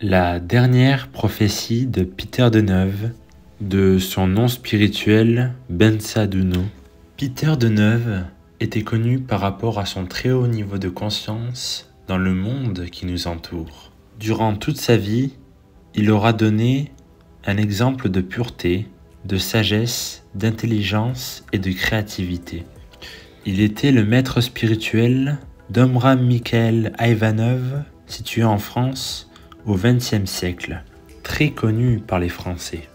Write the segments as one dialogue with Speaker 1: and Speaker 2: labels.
Speaker 1: La dernière prophétie de Peter Deneuve, de son nom spirituel Bensaduno. Peter Deneuve était connu par rapport à son très haut niveau de conscience dans le monde qui nous entoure. Durant toute sa vie, il aura donné un exemple de pureté, de sagesse, d'intelligence et de créativité. Il était le maître spirituel d'Omram Mikhaël Ivanov, situé en France au XXe siècle, très connu par les Français.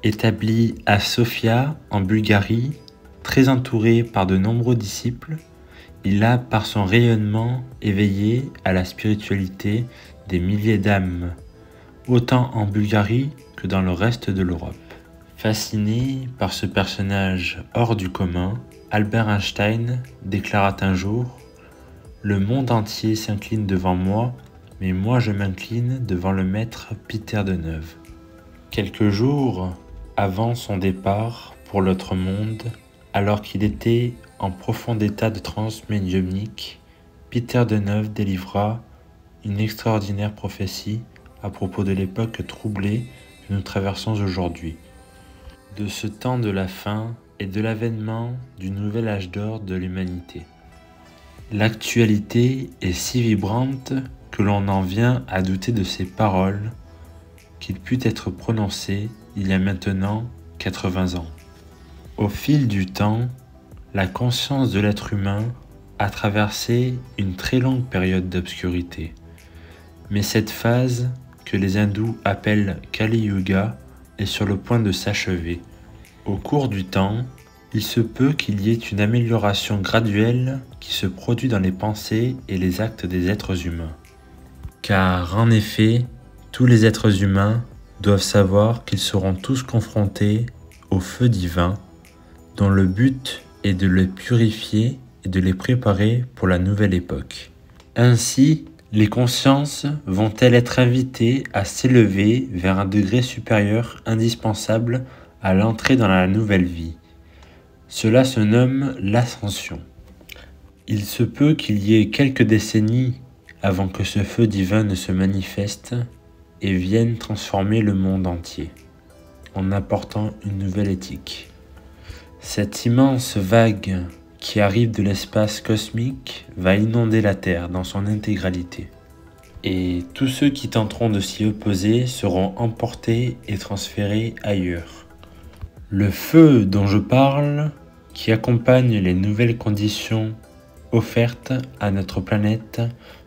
Speaker 1: Établi à Sofia, en Bulgarie, très entouré par de nombreux disciples, il a, par son rayonnement, éveillé à la spiritualité des milliers d'âmes, autant en Bulgarie que dans le reste de l'Europe. Fasciné par ce personnage hors du commun, Albert Einstein déclara un jour « Le monde entier s'incline devant moi, mais moi je m'incline devant le maître Peter Deneuve. » Quelques jours avant son départ pour l'autre monde, alors qu'il était en profond état de transe médiumnique, Peter Deneuve délivra une extraordinaire prophétie à propos de l'époque troublée que nous traversons aujourd'hui, de ce temps de la fin et de l'avènement du nouvel âge d'or de l'humanité. L'actualité est si vibrante que l'on en vient à douter de ces paroles qu'il put être prononcées il y a maintenant 80 ans. Au fil du temps, la conscience de l'être humain a traversé une très longue période d'obscurité. Mais cette phase, que les hindous appellent Kali Yuga, est sur le point de s'achever. Au cours du temps, il se peut qu'il y ait une amélioration graduelle qui se produit dans les pensées et les actes des êtres humains. Car en effet, tous les êtres humains doivent savoir qu'ils seront tous confrontés au feu divin, dont le but est de les purifier et de les préparer pour la nouvelle époque. Ainsi, les consciences vont-elles être invitées à s'élever vers un degré supérieur indispensable à l'entrée dans la nouvelle vie. Cela se nomme l'ascension. Il se peut qu'il y ait quelques décennies avant que ce feu divin ne se manifeste et vienne transformer le monde entier, en apportant une nouvelle éthique. Cette immense vague qui arrive de l'espace cosmique va inonder la Terre dans son intégralité. Et tous ceux qui tenteront de s'y opposer seront emportés et transférés ailleurs. Le feu dont je parle, qui accompagne les nouvelles conditions offertes à notre planète,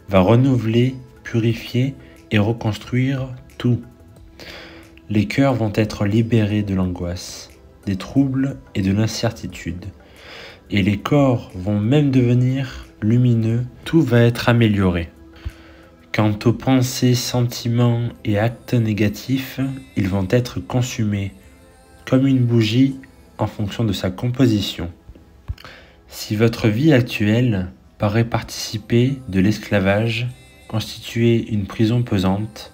Speaker 1: va renouveler, purifier et reconstruire tout. Les cœurs vont être libérés de l'angoisse, des troubles et de l'incertitude. Et les corps vont même devenir lumineux, tout va être amélioré. Quant aux pensées, sentiments et actes négatifs, ils vont être consumés, comme une bougie en fonction de sa composition. Si votre vie actuelle paraît participer de l'esclavage, constituer une prison pesante,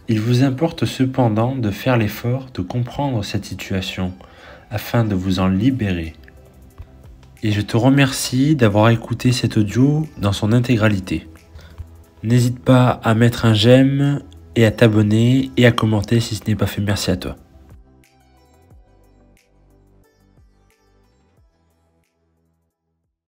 Speaker 1: il vous importe cependant de faire l'effort de comprendre cette situation afin de vous en libérer. Et je te remercie d'avoir écouté cet audio dans son intégralité. N'hésite pas à mettre un j'aime et à t'abonner et à commenter si ce n'est pas fait. Merci à toi.